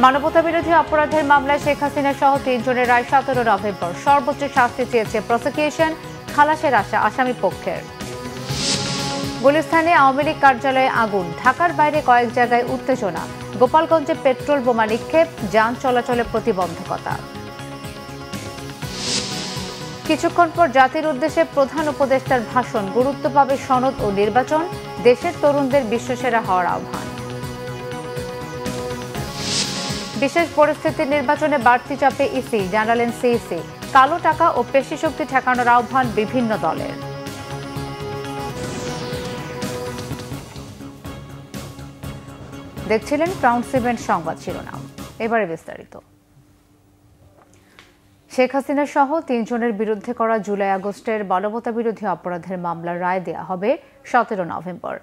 মানবতাবিরোধী অপরাধের মামলায় শেখ হাসিনা সহ 3 জনের রায় 17 নভেম্বর। সর্বোচ্চ শাস্তি চেয়েছে প্রসিকিউশন, খালাসের আশা আসামি পক্ষের। গুলিস্তানে আওয়ামী লীগ কার্যালয়ে আগুন, ঢাকার বাইরে কয়েক জায়গায় উত্তেজনা। গোপালগঞ্জে পেট্রোল বোমা নিক্ষেপ, যান চলাচলে প্রতিবন্ধকতা। কিছুক্ষণ পর জাতির উদ্দেশ্যে প্রধান উপদেষ্টার ভাষণ, গুরুত্ব পাবে সনদ ও নির্বাচন, দেশের তরুণদের বিশ্বসেরা হওয়ার আহ্বান। বিশেষ পরিস্থিতির নির্বাচনে বাড়তি চাপে ইসি, জানালেন সিইসি। কালো টাকা ও পেশি শক্তি ঠেকানোর আহ্বান বিভিন্ন দলের। দেখছিলেন ক্রাউন সিমেন্ট সংবাদ শিরোনাম, এবারে বিস্তারিত। শেখ হাসিনা সহ 3 জনের বিরুদ্ধে করা জুলাই আগস্টের মানবতাবিরোধী অপরাধের মামলার রায় দেয়া হবে 17 নভেম্বর।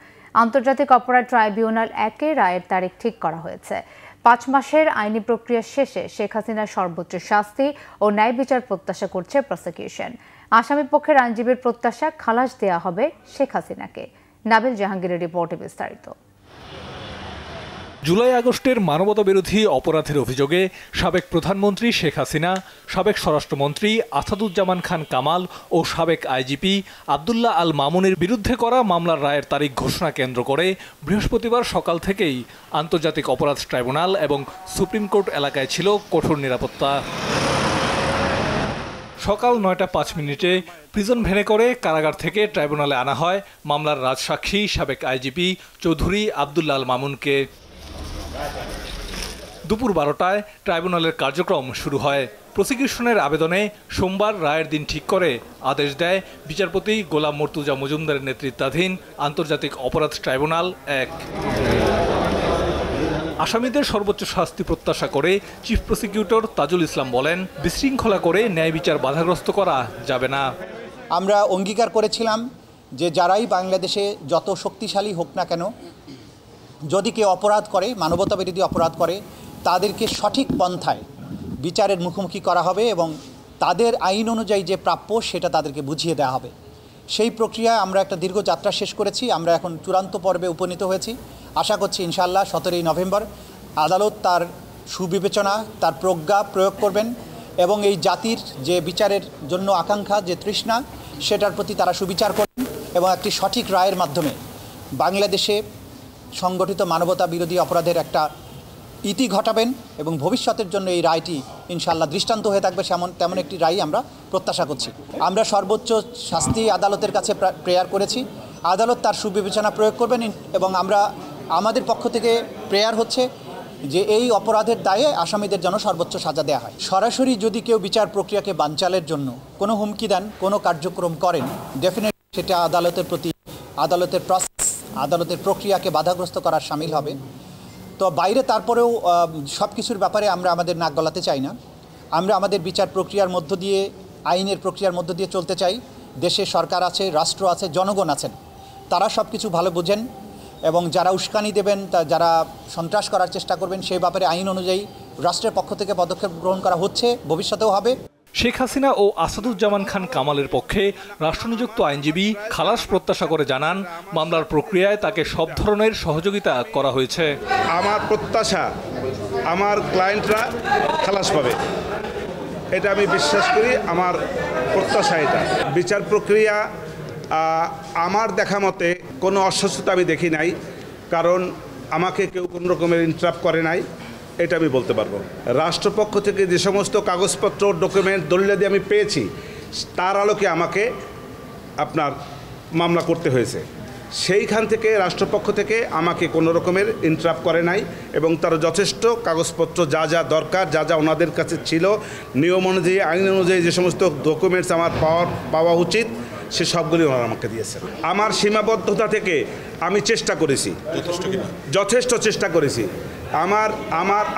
আন্তর্জাতিক অপরাধ ট্রাইব্যুনাল 1-এ রায়ের তারিখ ঠিক করা হয়েছে। 5 মাসের আইনি প্রক্রিয়া শেষে শেখ হাসিনার সর্বোচ্চ শাস্তি ও ন্যায় বিচার প্রত্যাশা করছে প্রসিকিউশন। আসামি পক্ষের আইনজীবীর প্রত্যাশা, খালাস দেয়া হবে শেখ হাসিনাকে। নাবিল জাহাঙ্গীরের রিপোর্টে বিস্তারিত। জুলাই আগস্টের মানবতাবিরোধী অপরাধের অভিযোগে সাবেক প্রধানমন্ত্রী শেখ হাসিনা, সাবেক স্বরাষ্ট্রমন্ত্রী আসাদুজ্জামান খান কামাল ও সাবেক আইজিপি আব্দুল্লাহ আল মামুনের বিরুদ্ধে করা মামলার রায়ের তারিখ ঘোষণা কেন্দ্র করে বৃহস্পতিবার সকাল থেকেই আন্তর্জাতিক অপরাধ ট্রাইব্যুনাল এবং সুপ্রিম কোর্ট এলাকায় ছিল কঠোর নিরাপত্তা। সকাল 9টা 5 মিনিটে প্রিজন ভ্যানে করে কারাগার থেকে ট্রাইব্যুনালে আনা হয় মামলার রাজসাক্ষী সাবেক আইজিপি চৌধুরী আব্দুল্লাহ আল মামুনকে। দুপুর 12টায় ট্রাইব্যুনালের কার্যক্রম শুরু হয়। প্রসিকিউশনের আবেদনে সোমবার রায়ের দিন ঠিক করে আদেশ দেয় বিচারপতি গোলাম মর্তুজা মজুমদারের নেতৃত্বাধীন আন্তর্জাতিক অপরাধ ট্রাইব্যুনাল 1। আসামিদের সর্বোচ্চ শাস্তি প্রত্যাশা করে চিফ প্রসিকিউটর তাজুল ইসলাম বলেন, বিশৃঙ্খলা করে ন্যায় বিচার বাধাগ্রস্ত করা যাবে না। আমরা অঙ্গীকার করেছিলাম যে যারাই বাংলাদেশে যত শক্তিশালী হোক না কেন, যদি কেউ অপরাধ করে, মানবতাবিরোধী অপরাধ করে, তাদেরকে সঠিক পন্থায় বিচারের মুখোমুখি করা হবে এবং তাদের আইন অনুযায়ী যে প্রাপ্য সেটা তাদেরকে বুঝিয়ে দেওয়া হবে। সেই প্রক্রিয়ায় আমরা একটা দীর্ঘ যাত্রা শেষ করেছি। আমরা এখন চূড়ান্ত পর্বে উপনীত হয়েছি। আশা করছি ইনশাআল্লাহ 17 নভেম্বর আদালত তার সুবিবেচনা, তার প্রজ্ঞা প্রয়োগ করবেন এবং এই জাতির যে বিচারের জন্য আকাঙ্ক্ষা, যে তৃষ্ণা, সেটার প্রতি তারা সুবিচার করবেন এবং একটি সঠিক রায়ের মাধ্যমে বাংলাদেশে সংগঠিত মানবতা বিরোধী অপরাধের একটা ইতি ঘটাবেন এবং ভবিষ্যতের জন্য এই রায়টি ইনশাআল্লাহ দৃষ্টান্ত হয়ে থাকবে তেমন একটি রায় আমরা প্রত্যাশা করছি। আমরা সর্বোচ্চ শাস্তি আদালতের কাছে প্রেয়ার করেছি। আদালত তার সুবিবেচনা প্রয়োগ করবেন এবং আমাদের পক্ষ থেকে প্রেয়ার হচ্ছে যে এই অপরাধের দায়ে আসামিদের জন্য সর্বোচ্চ সাজা দেওয়া হয়। সরাসরি যদি কেউ বিচার প্রক্রিয়াকে বানচালের জন্য কোনো হুমকি দেন, কোনো কার্যক্রম করেন, ডেফিনেটলি সেটা আদালতের প্রতি, আদালতের প্রসেস, আদালতের প্রক্রিয়াকে বাধাগ্রস্ত করার শামিল হবে। তো বাইরে তারপরেও সব কিছুর ব্যাপারে আমরা আমাদের নাক গলাতে চাই না। আমরা আমাদের বিচার প্রক্রিয়ার মধ্য দিয়ে, আইনের প্রক্রিয়ার মধ্য দিয়ে চলতে চাই। দেশে সরকার আছে, রাষ্ট্র আছে, জনগণ আছেন, তারা সব কিছু ভালো বোঝেন এবং যারা উস্কানি দেবেন, যারা সন্ত্রাস করার চেষ্টা করবেন, সেই ব্যাপারে আইন অনুযায়ী রাষ্ট্রের পক্ষ থেকে পদক্ষেপ গ্রহণ করা হচ্ছে, ভবিষ্যতেও হবে। শেখ হাসিনা ও আসাদুজ্জামান খান কামালের পক্ষে রাষ্ট্রনিযুক্ত আইনজীবী খালাস প্রত্যাশা করে জানান, মামলার প্রক্রিয়ায় তাকে সব ধরনের সহযোগিতা করা হয়েছে। আমার প্রত্যাশা আমার ক্লায়েন্টরা খালাস পাবে, এটা আমি বিশ্বাস করি। আমার প্রত্যাশা এটা। বিচার প্রক্রিয়া আমার দেখা মতে কোনো অস্বচ্ছতা আমি দেখি নাই, কারণ আমাকে কেউ কোনো রকমের ইন্টারাপ্ট করে নাই, এটা আমি বলতে পারবো। রাষ্ট্রপক্ষ থেকে যে সমস্ত কাগজপত্র, ডকুমেন্ট, দলিলাদি আমি পেয়েছি, তার আলোকে আমাকে আপনার মামলা করতে হয়েছে। সেইখান থেকে রাষ্ট্রপক্ষ থেকে আমাকে কোনো রকমের ইন্টারাপ্ট করে নাই এবং তার যথেষ্ট কাগজপত্র যা যা দরকার, যা যা ওনাদের কাছে ছিল, নিয়ম অনুযায়ী, আইন অনুযায়ী যে সমস্ত ডকুমেন্টস আমার পাওয়া উচিত, সে সবগুলি ওনারা আমাকে দিয়েছেন। আমার সীমাবদ্ধতা থেকে আমি চেষ্টা করেছি, যথেষ্ট চেষ্টা করেছি।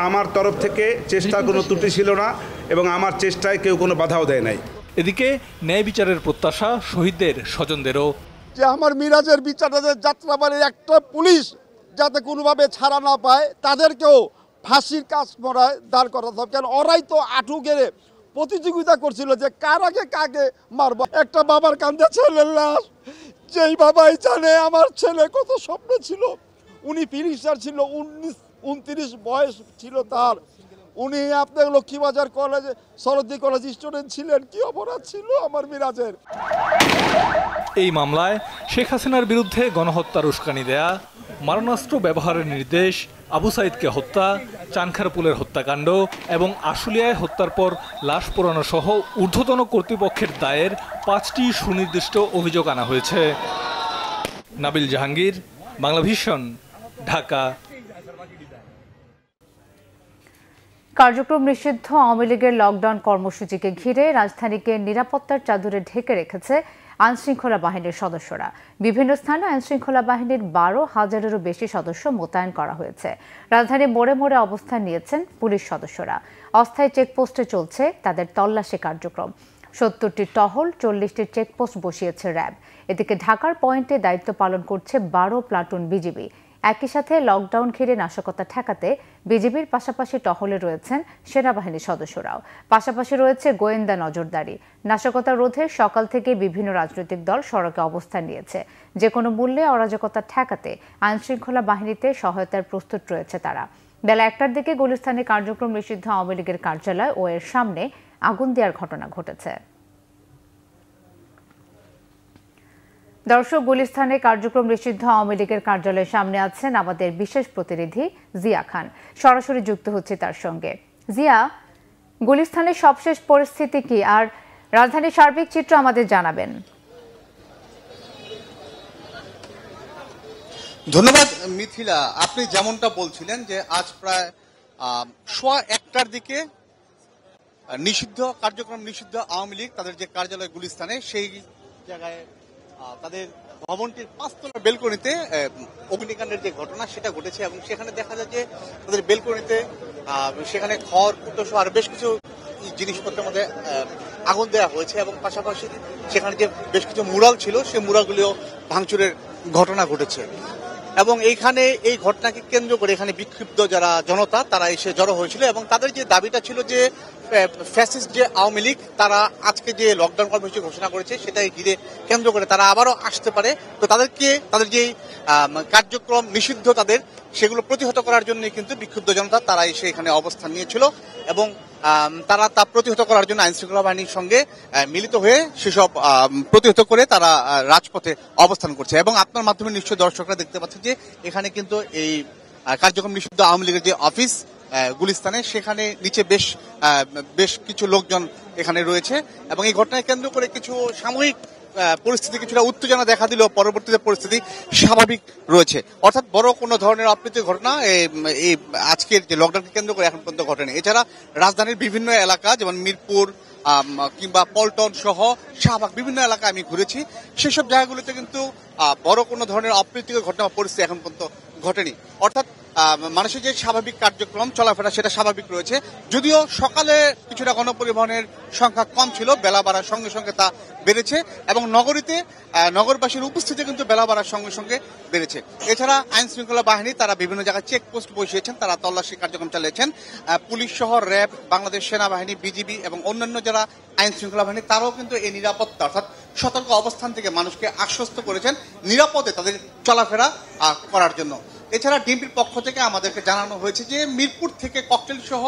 আমার তরফ থেকে চেষ্টার কোনো ত্রুটি ছিল না এবং আমার চেষ্টায় কেউ কোনো বাধাও দেয় নাই। এদিকে ন্যায় বিচারের প্রত্যাশা শহীদদের স্বজনদেরও। যে আমার মিরাজের বিচারের যাত্রাবাড়ির একটা পুলিশ যাতে কোনোভাবে ছাড়া না পায়, তাদেরকেও ফাঁসির কাজ মরায় দাঁড় করাতে হবে। কেন ওরাই তো আঁটু গেড়ে প্রতিযোগিতা করছিল যে কার আগে কাকে মারবো। একটা বাবার কান্দে ছেলের লাশ, যেই বাবাই জানে আমার ছেলে কত স্বপ্ন ছিল। উনি ফিনিশার ছিল, 29 বয়স ছিল তার। উনি আপনার লক্ষ্মীবাজার কলেজে সরদি কলেজ স্টুডেন্ট ছিলেন। কি অপরাধ ছিল আমার মিরাজের? এই মামলায় শেখ হাসিনার বিরুদ্ধে গণহত্যার উস্কানি দেয়া, মারণাস্ত্র ব্যবহারের নির্দেশ, আবু সাইদকে হত্যা, চানখারপুলের হত্যাকাণ্ড এবং আশুলিয়ায় হত্যার পর লাশ পোড়ানো সহ ঊর্ধ্বতন কর্তৃপক্ষের দায়ের 5টি সুনির্দিষ্ট অভিযোগ আনা হয়েছে। নাবিল জাহাঙ্গীর, বাংলাভিশন, ঢাকা। কার্যক্রম নিষিদ্ধ আওয়ামী লীগের লকডাউন কর্মসূচিকে ঘিরে রাজধানীকে নিরাপত্তার চাদরে ঢেকে রেখেছে আইনশৃঙ্খলা বাহিনীর সদস্যরা। বিভিন্ন স্থানে আইনশৃঙ্খলা বাহিনীর 12,000-এরও বেশি সদস্য মোতায়েন করা হয়েছে। রাজধানী মোড়ে মোড়ে অবস্থান নিয়েছেন পুলিশ সদস্যরা। অস্থায়ী চেকপোস্টে চলছে তাদের তল্লাশি কার্যক্রম। 70টি টহল, 40টি চেকপোস্ট বসিয়েছে র্যাব। এদিকে ঢাকার পয়েন্টে দায়িত্ব পালন করছে 12 প্লাটুন বিজিবি। একই সাথে লকডাউন ঘিরে নাশকতা ঠেকাতে বিজিবির পাশাপাশি টহলে রয়েছেন সেনাবাহিনীর সদস্যরাও। পাশাপাশি রয়েছে গোয়েন্দা নজরদারি। নাশকতা রোধে সকাল থেকে বিভিন্ন রাজনৈতিক দল সড়কে অবস্থান নিয়েছে। যে কোনো মূল্যে অরাজকতা ঠেকাতে আইনশৃঙ্খলা বাহিনীতে সহায়তার প্রস্তুত রয়েছে তারা। বেলা 1টার দিকে গুলিস্তানে কার্যক্রম নিষিদ্ধ আওয়ামী লীগের কার্যালয় ও এর সামনে আগুন দেওয়ার ঘটনা ঘটেছে। দর্শক, গুলিস্তানে কার্যক্রম নিষিদ্ধ আওয়ামী লীগের কার্যালয়ের সামনে আছেন আমাদের বিশেষ প্রতিনিধি জিয়া খান। সরাসরি যুক্ত হচ্ছে তার সঙ্গে। জিয়া, গুলিস্তানের সবশেষ পরিস্থিতি কি, আর রাজধানীর সার্বিক চিত্র আমাদের জানাবেন। ধন্যবাদ মিথিলা। আপনি যেমনটা বলছিলেন যে আজ প্রায় 1:15টার দিকে কার্যক্রম নিষিদ্ধ আওয়ামী লীগ তাদের যে কার্যালয় গুলিস্তানে, সেই জায়গায় তাদের ভবনটির 5তলা বেলকনিতে অগ্নিকাণ্ডের যে ঘটনা সেটা ঘটেছে এবং সেখানে দেখা যায় যে তাদের বেলকনিতে সেখানে খড় কুটো সহ আরো বেশ কিছু জিনিসপত্রের মধ্যে আগুন দেওয়া হয়েছে এবং পাশাপাশি সেখানে যে বেশ কিছু মুরাল ছিল সেই মুরালগুলিও ভাঙচুরের ঘটনা ঘটেছে। এবং এইখানে এই ঘটনাকে কেন্দ্র করে এখানে বিক্ষিপ্ত যারা জনতা তারা এসে জড়ো হয়েছিল এবং তাদের যে দাবিটা ছিল যে ফ্যাসিস্ট যে আওয়ামী লীগ তারা আজকে যে লকডাউন কর্মসূচি ঘোষণা করেছে সেটাই ঘিরে কেন্দ্র করে তারা আবারও আসতে পারে। তো তাদের যে কার্যক্রম নিষিদ্ধ তাদের সেগুলো প্রতিহত করার জন্য কিন্তু বিক্ষুব্ধ জনতা তারা এসে এখানে অবস্থান নিয়েছিল এবং তারা তা প্রতিহত করার জন্য আইনশৃঙ্খলা বাহিনীর সঙ্গে মিলিত হয়ে সেসব প্রতিহত করে তারা রাজপথে অবস্থান করছে। এবং আপনার মাধ্যমে নিশ্চয়ই দর্শকরা দেখতে পাচ্ছেন যে এখানে কিন্তু এই কার্যক্রম নিষিদ্ধ আওয়ামী লীগের যে অফিস গুলিস্তানে, সেখানে নিচে বেশ কিছু লোকজন এখানে রয়েছে এবং এই ঘটনায় কেন্দ্র করে কিছু সাময়িক পরিস্থিতি কিছুটা উত্তেজনা দেখা দিলেও পরবর্তীতে পরিস্থিতি স্বাভাবিক রয়েছে। অর্থাৎ বড় কোনো ধরনের অপ্রীতিকর ঘটনা এই আজকের যে লকডাউনকে কেন্দ্র করে এখন পর্যন্ত ঘটেনি। এছাড়া রাজধানীর বিভিন্ন এলাকা যেমন মিরপুর কিংবা পল্টন সহ শাহবাগ বিভিন্ন এলাকায় আমি ঘুরেছি, সেসব জায়গাগুলোতে কিন্তু বড় কোনো ধরনের অপ্রীতিকর ঘটনা বা পরিস্থিতি এখন পর্যন্ত ঘটেনি। অর্থাৎ মানুষের যে স্বাভাবিক কার্যক্রম চলাফেরা সেটা স্বাভাবিক রয়েছে। যদিও সকালে কিছুটা গণপরিবহনের সংখ্যা কম ছিল, বেলা বাড়ার সঙ্গে সঙ্গে তা বেড়েছে এবং নগরবাসীর উপস্থিতি কিন্তু বেলা বাড়ার সঙ্গে সঙ্গে বেড়েছে। এছাড়া আইন শৃঙ্খলা বাহিনী তারা বিভিন্ন জায়গায় চেকপোস্ট বসিয়েছেন, তারা তল্লাশি কার্যক্রম চালিয়েছেন। পুলিশ সহ র্যাব, বাংলাদেশ সেনাবাহিনী, বিজিবি এবং অন্যান্য যারা আইন শৃঙ্খলা বাহিনী তারাও কিন্তু এই নিরাপত্তা অর্থাৎ সতর্ক অবস্থান থেকে মানুষকে আশ্বস্ত করেছেন নিরাপদে তাদের চলাফেরা করার জন্য। এছাড়া ডিএমপির পক্ষ থেকে আমাদেরকে জানানো হয়েছে যে মিরপুর থেকে ককটেল সহ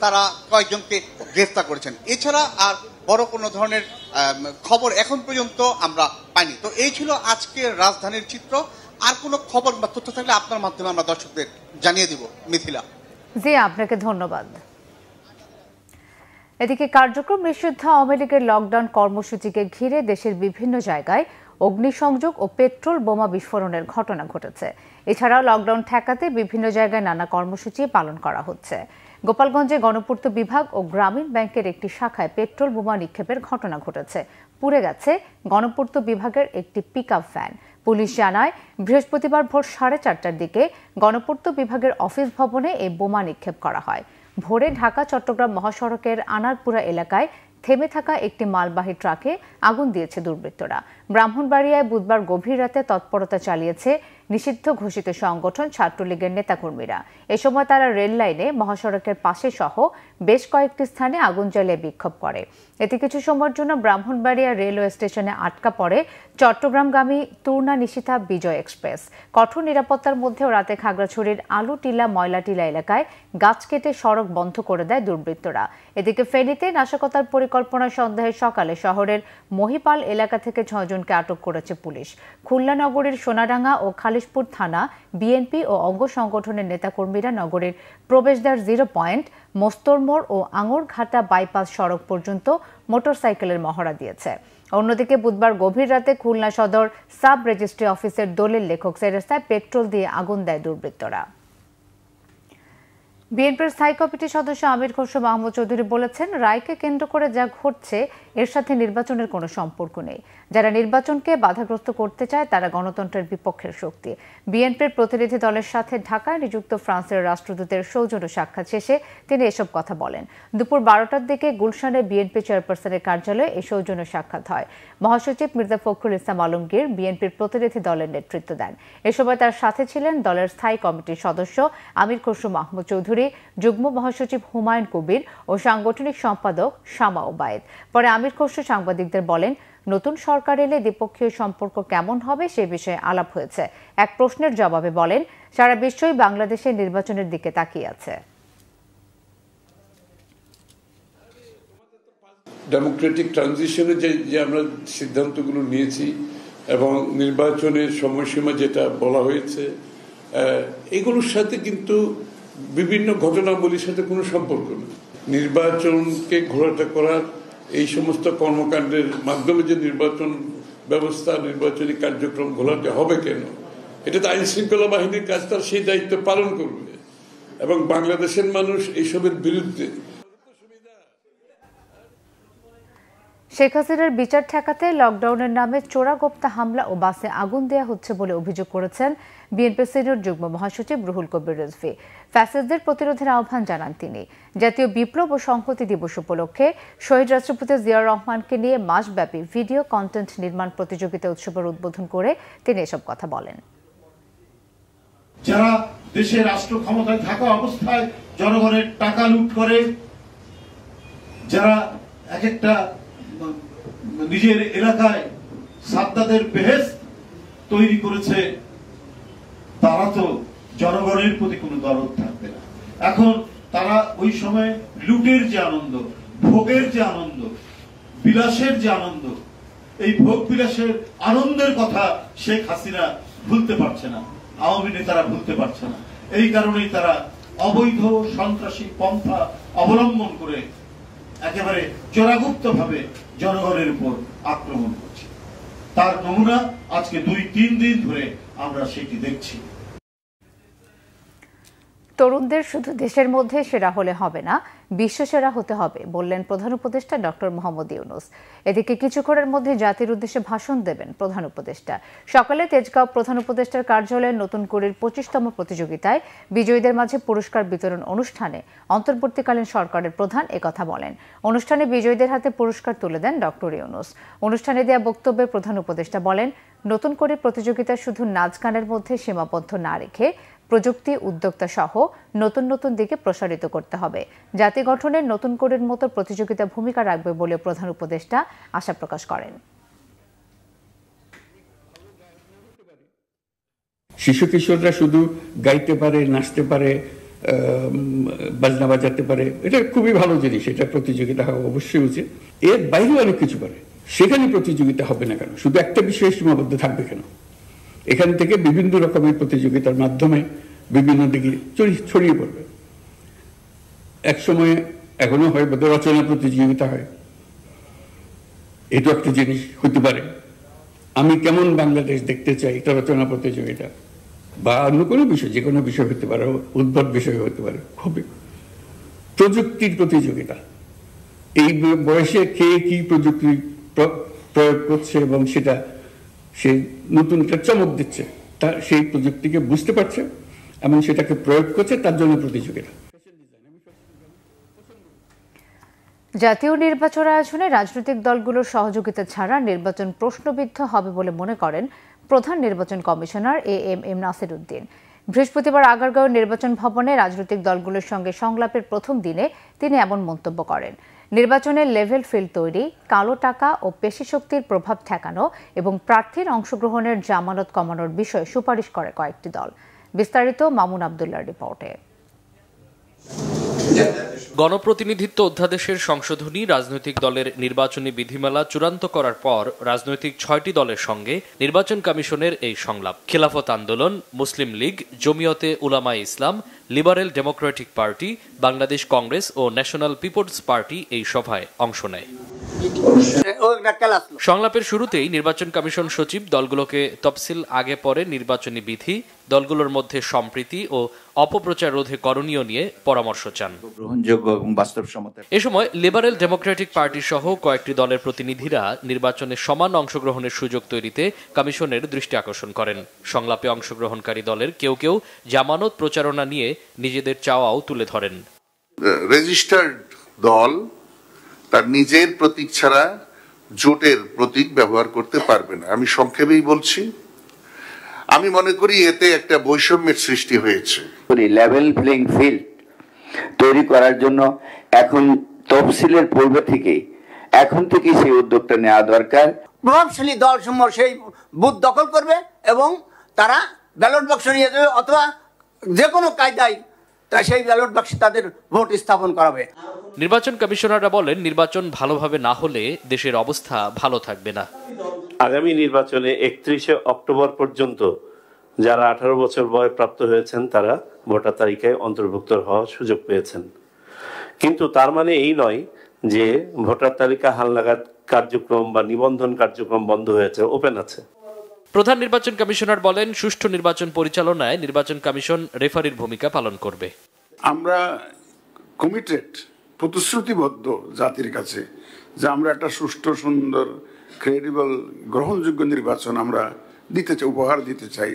তারা কয়েকজনকে গ্রেফতার করেছেন। এছাড়া আর বড় কোনো ধরনের খবর এখন পর্যন্ত আমরা পাইনি। তো এই ছিল আজকের রাজধানীর চিত্র। আর কোনো খবর বা তথ্য থাকলে আপনার মাধ্যমে আমরা দর্শকদের জানিয়ে দিব। মিথিলা। জি, আপনাকে ধন্যবাদ। এদিকে কার্যক্রম নিষিদ্ধ আওয়ামী লীগের লকডাউন কর্মসূচিকে ঘিরে দেশের বিভিন্ন জায়গায় অগ্নিসংযোগ ও পেট্রোল বোমা বিস্ফোরণের ঘটনা ঘটেছে। এছাড়াও লকডাউন ঠেকাতে বিভিন্ন জায়গায় নানা কর্মসূচি পালন করা হচ্ছে। গোপালগঞ্জে গণপূর্ত বিভাগ ও গ্রামীণ ব্যাংকের একটি শাখায় পেট্রোল বোমা নিক্ষেপের ঘটনা ঘটেছে। পুড়ে গেছে গণপূর্ত বিভাগের একটি পিকআপ ভ্যান। পুলিশ জানায়, বৃহস্পতিবার ভোর 4:30টার দিকে গণপূর্ত বিভাগের অফিস ভবনে এই বোমা নিক্ষেপ করা হয়। ভোরে ঢাকা চট্টগ্রাম মহাসড়কের আনারপুরা এলাকায় থেমে থাকা একটি মালবাহী ট্রাকে আগুন দিয়েছে দুর্বৃত্তরা। ব্রাহ্মণবাড়িয়ায় বুধবার গভীর রাতে তৎপরতা চালিয়েছে নিষিদ্ধ ঘোষিত সংগঠন ছাত্রলীগের নেতাকর্মীরা। এ সময় তারা রেল লাইনে, মহাসড়কের পাশে সহ বেশ কয়েকটি স্থানে আগুন জ্বালিয়ে বিক্ষোভ করে। এতে কিছু সময়ের জন্য ব্রাহ্মণবাড়িয়া রেলওয়ে স্টেশনে আটকা পড়ে চট্টগ্রামগামী তুর্না নিশিতা বিজয় এক্সপ্রেস। কঠোর নিরাপত্তার মধ্যেও রাতে খাগড়াছড়ির আলুটিলা ময়লাটিলা এলাকায় গাছ কেটে সড়ক বন্ধ করে দেয় দুর্বৃত্তরা। এদিকে ফেনীতে নাশকতার পরিকল্পনা সন্দেহে সকালে শহরের মহিপাল এলাকা থেকে 6 জনকে আটক করেছে পুলিশ। খুলনা নগরীর সোনাডাঙ্গা ও খালিশপুর থানা, বিএনপি ও অঙ্গ সংগঠনের নেতাকর্মীরা নগরীর প্রবেশদ্বার 0 পয়েন্ট, মোস্তরমোড় ও আঙরঘাটা বাইপাস সড়ক পর্যন্ত মোটরসাইকেলের মহড়া দিয়েছে। অন্যদিকে বুধবার গভীর রাতে খুলনা সদর সাব রেজিস্ট্রি অফিসের দলিল লেখক রাস্তায় পেট্রোল দিয়ে আগুন দেয় দুর্বৃত্তরা। বিএনপির স্থায়ী কমিটির সদস্য আমির খসরু মাহমুদ চৌধুরী বলেছেন, রায়কে কেন্দ্র করে যা ঘটছে এর সাথে নির্বাচনের কোনো সম্পর্ক নেই। যারা নির্বাচনকে বাধাগ্রস্ত করতে চায় তারা গণতন্ত্রের বিপক্ষের শক্তি। বিএনপির প্রতিনিধি দলের সাথে ঢাকায় নিযুক্ত ফ্রান্সের রাষ্ট্রদূতের সৌজন্য সাক্ষাৎ শেষে তিনি এসব কথা বলেন। দুপুর 12টার দিকে গুলশানে বিএনপি চেয়ারপারসনের কার্যালয়ে এই সৌজন্য সাক্ষাৎ হয়। মহাসচিব মির্জা ফখরুল ইসলাম আলমগীর বিএনপির প্রতিনিধি দলের নেতৃত্ব দেন। এ সময় তার সাথে ছিলেন দলের স্থায়ী কমিটির সদস্য আমির খসরু মাহমুদ চৌধুরী, যুগ্ম মহাসচিব হুমায়ুন কবির ও সাংগঠনিক সম্পাদক শামা ওবায়েদ। পরে আমির খসরু সাংবাদিকদের বলেন, নতুন সরকার এলে দ্বিপক্ষীয় সম্পর্ক কেমন হবে সে বিষয়ে আলাপ হয়েছে। এক প্রশ্নের জবাবে বলেন, সারা বিশ্বই বাংলাদেশের নির্বাচনের দিকে তাকিয়ে আছে। ডেমোক্রেটিক ট্রানজিশনে যে আমরা সিদ্ধান্তগুলো নিয়েছি এবং নির্বাচনের সময়সীমা যেটা বলা হয়েছে, এগুলোর সাথে কিন্তু বিভিন্ন ঘটনাবলীর সাথে কোনো সম্পর্ক নেই। নির্বাচনকে ঘোরাটা করার এই সমস্ত কর্মকাণ্ডের মাধ্যমে যে নির্বাচন ব্যবস্থা, নির্বাচনী কার্যক্রম ঘোলাটে হবে কেন, এটা তো আইন শৃঙ্খলা বাহিনীর কাজ, তার সেই দায়িত্ব পালন করবে এবং বাংলাদেশের মানুষ এইসবের বিরুদ্ধে। শেখ হাসিনার বিচার ঠেকাতে লকডাউনের নামে চোরাগোপ্তা হামলা ও বাসে আগুন দেওয়া হচ্ছে বলে অভিযোগ করেছেন বিএনপি সিনিয়র যুগ্ম মহাসচিব রুহুল কবির রিজভী। ফ্যাসিস্টদের প্রতিরোধের আহ্বান জানান তিনি। জাতীয় বিপ্লব ও সংহতি দিবস উপলক্ষে শহীদ রাষ্ট্রপতি জিয়াউর রহমানকে নিয়ে মাসব্যাপী ভিডিও কন্টেন্ট নির্মাণ প্রতিযোগিতা উৎসবের উদ্বোধন করে তিনি এসব কথা বলেন। যারা দেশের রাষ্ট্র ক্ষমতায় থাকা অবস্থায় জনগণের টাকা লুট করে, যারা এক একটা নিজের এলাকায় সাদ্দাদের বেহেশত তৈরি করেছে, তারা তো জনগণের প্রতি কোনো দরদ থাকবে না। এখন তারা ওই সময় লুটের যে আনন্দ, ভোগের যে আনন্দ, বিলাসের যে আনন্দ, এই ভোগ বিলাসের আনন্দের কথা শেখ হাসিনা ভুলতে পারছে না, আওয়ামী নেতারা ভুলতে পারছে না। এই কারণেই তারা অবৈধ সন্ত্রাসী পন্থা অবলম্বন করে একেবারে চোরাগুপ্ত ভাবে জনগণের উপর আক্রমণ করছে। তার নমুনা আজকে 2-3 দিন ধরে আমরা সেটি দেখছি। তরুণদের শুধু দেশের মধ্যে সেরা হলে হবে না, বিশ্ব সেরা হতে হবে বললেন প্রধান উপদেষ্টা ডক্টর মোহাম্মদ ইউনূস। এদিকে কিছুক্ষণের মধ্যে জাতির উদ্দেশ্যে ভাষণ দেবেন প্রধান উপদেষ্টা। সকালে তেজগাঁও প্রধান উপদেষ্টার কার্যালয়ে নতুন করির 25তম প্রতিযোগিতায় বিজয়ীদের মাঝে পুরস্কার বিতরণ অনুষ্ঠানে অন্তর্বর্তীকালীন সরকারের প্রধান একথা বলেন। অনুষ্ঠানে বিজয়ীদের হাতে পুরস্কার তুলে দেন ডক্টর ইউনূস। অনুষ্ঠানে দেয়া বক্তব্যে প্রধান উপদেষ্টা বলেন, নতুন করির প্রতিযোগিতা শুধু নাচ গানের মধ্যে সীমাবদ্ধ না রেখে প্রযুক্তি, উদ্যোক্তা সহ নতুন নতুন দিকে প্রসারিত করতে হবে। জাতি গঠনের নতুন করির মতো প্রতিযোগিতা ভূমিকা রাখবে বলে প্রধান উপদেষ্টা আশা প্রকাশ করেন। শিশু কিশোররা শুধু গাইতে পারে, নাচতে পারে, বাজনা বাজাতে পারে, এটা খুবই ভালো জিনিস, এটা প্রতিযোগিতা হওয়া অবশ্যই উচিত। এর বাইরে অনেক কিছু পারে, সেখানে প্রতিযোগিতা হবে না কেন? শুধু একটা বিষয়ে সীমাবদ্ধ থাকবে কেন? এখান থেকে বিভিন্ন রকমের প্রতিযোগিতার মাধ্যমে বিভিন্ন দিকে ছড়িয়ে পড়বে। এক সময় এখনো হয় বোধহয় রচনা প্রতিযোগিতা হয়, এটা একটা জিনিস হতে পারে। আমি কেমন বাংলাদেশ দেখতে চাই, এটা রচনা প্রতিযোগিতা, বা অন্য কোনো বিষয়, যে কোনো বিষয় হতে পারে, উদ্ভট বিষয় হতে পারে, হবে। প্রযুক্তির প্রতিযোগিতা, এই বয়সে কে কি প্রযুক্তি প্রয়োগ করছে এবং সেটা সে নতুন একটা চমক দিচ্ছে, তার সেই প্রযুক্তিকে বুঝতে পারছে এবং সেটাকে প্রয়োগ করছে, তার জন্য প্রতিযোগিতা। জাতীয় নির্বাচন আয়োজনে রাজনৈতিক দলগুলোর সহযোগিতা ছাড়া নির্বাচন প্রশ্নবিদ্ধ হবে বলে মনে করেন প্রধান নির্বাচন কমিশনার এএমএম নাসির উদ্দিন। বৃহস্পতিবার আগারগাঁও নির্বাচন ভবনে রাজনৈতিক দলগুলোর সঙ্গে সংলাপের প্রথম দিনে তিনি এমন মন্তব্য করেন। নির্বাচনের লেভেল ফিল্ড তৈরি, কালো টাকা ও পেশিশক্তির প্রভাব ঠেকানো এবং প্রার্থীর অংশগ্রহণের জামানত কমানোর বিষয়ে সুপারিশ করে কয়েকটি দল। বিস্তারিত মামুন আবদুল্লাহর রিপোর্টে। গণপ্রতিনিধিত্ব অধ্যাদেশের সংশোধনী রাজনৈতিক দলের নির্বাচনী বিধিমালা চূড়ান্ত করার পর রাজনৈতিক ৬টি দলের সঙ্গে নির্বাচন কমিশনের এই সংলাপ। খেলাফত আন্দোলন, মুসলিম লীগ, জমিয়তে উলামায়ে ইসলাম, Liberal Democratic Party, Bangladesh Congress ও ন্যাশনাল পিপলস পার্টি এই সভায় অংশ নেয়। সংলাপের শুরুতেই নির্বাচন কমিশন সচিব দলগুলোকে তফসিল আগে পরে নির্বাচনী বিধি, দলগুলোর মধ্যে সম্প্রীতি ও অপপ্রচার রোধে করণীয় নিয়ে পরামর্শ চান। এ সময় লিবারেল ডেমোক্রেটিক পার্টি সহ কয়েকটি দলের প্রতিনিধিরা নির্বাচনে সমান অংশগ্রহণের সুযোগ তৈরিতে কমিশনের দৃষ্টি আকর্ষণ করেন। সংলাপে অংশগ্রহণকারী দলের কেউ কেউ জামানত প্রচারণা নিয়ে নিজেদের চাওয়াও তুলে ধরেন। রেজিস্টার্ড দল তার নিজের প্রতীক ছাড়া জোটের প্রতীক ব্যবহার করতে পারবে না। আমি সংক্ষেপেই বলছি, আমি মনে করি এতে একটা বৈষম্যের সৃষ্টি হয়েছে। লেভেল প্লেইং ফিল্ড তৈরি করার জন্য এখন তফসিলের পূর্বে থেকেই সেই উদ্যোগটা নেওয়া দরকার। প্রভাবশালী দলসমূহ সেই বুথ দখল করবে এবং তারা ব্যালট বাক্স নিয়ে যাবে অথবা যে কোনো কায়দায় সেই ব্যালট বাক্সে তাদের ভোট স্থাপন করাবে। নির্বাচন কমিশনাররা বলেন, নির্বাচন ভালোভাবে না হলে দেশের অবস্থা ভালো থাকবে না। আগামী নির্বাচনে 31শে অক্টোবর পর্যন্ত যারা 18 বছর বয়প্রাপ্ত হয়েছেন তারা ভোটার তালিকায় অন্তর্ভুক্ত হওয়ার সুযোগ পেয়েছেন, কিন্তু তার মানে এই নয় যে ভোটার তালিকা হালনাগাদ কার্যক্রম বা নিবন্ধন কার্যক্রম বন্ধ হয়েছে, ওপেন আছে। প্রধান নির্বাচন কমিশনার বলেন, সুষ্ঠু নির্বাচন পরিচালনায় নির্বাচন কমিশন রেফারির ভূমিকা পালন করবে। আমরা কমিটেড, প্রতিশ্রুতিবদ্ধ জাতির কাছে যে আমরা একটা সুষ্ঠু, সুন্দর, ক্রেডিবল, গ্রহণযোগ্য নির্বাচন আমরা দিতে চাই, উপহার দিতে চাই।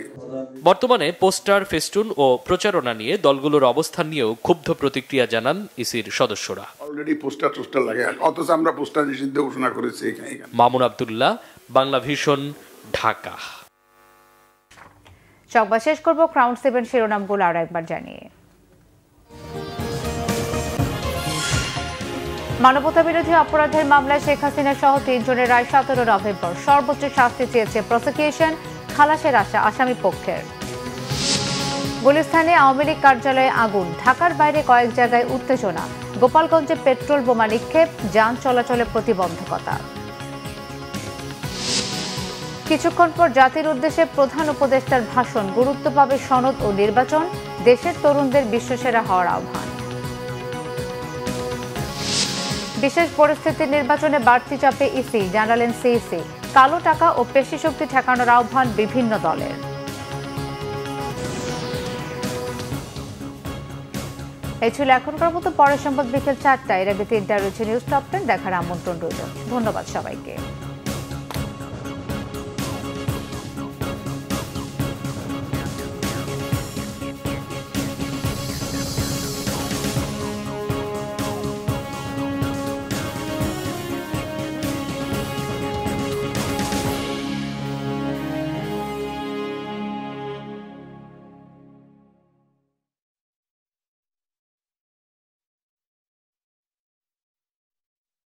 বর্তমানে পোস্টার, ফেস্টুন ও প্রচারণা নিয়ে দলগুলোর অবস্থান নিয়েও ক্ষুব্ধ প্রতিক্রিয়া জানান ইসির সদস্যরা। অলরেডি পোস্টার লাগে, অথচ আমরা পোস্টার নিষিদ্ধ ঘোষণা করেছি। মামুন আবদুল্লাহ, বাংলা ভিশন, ঢাকা। সংবাদ শেষ করব ক্রাউন 7 শিরোনামগুলো আর একবার জানিয়ে। মানবতা বিরোধী অপরাধের মামলায় শেখ হাসিনা সহ 3 জনের রায় 17 নভেম্বর। সর্বোচ্চ শাস্তি চেয়েছে প্রসিকিউশন, খালাসের আশা আসামি পক্ষের। গুলিস্তানে আওয়ামী লীগ কার্যালয়ে আগুন, ঢাকার বাইরে কয়েক জায়গায় উত্তেজনা। গোপালগঞ্জে পেট্রোল বোমা নিক্ষেপ, যান চলাচলে প্রতিবন্ধকতা। কিছুক্ষণ পর জাতির উদ্দেশ্যে প্রধান উপদেষ্টার ভাষণ, গুরুত্ব পাবে সনদ ও নির্বাচন, দেশের তরুণদের বিশ্বসেরা হওয়ার আহ্বান। বিশেষ পরিস্থিতি নির্বাচনে বাড়তি চাপে ইসি, জানালেন সিইসি। কালো টাকা ও পেশিশক্তি ঠেকানোর আহ্বান বিভিন্ন দলের। এই ছিল এখনকার মতো। পরের সংবাদ বিকেল 4টায়। এর আগে 3টায় রয়েছে নিউজ টপ 10 দেখার আমন্ত্রণ রইল। ধন্যবাদ সবাইকে।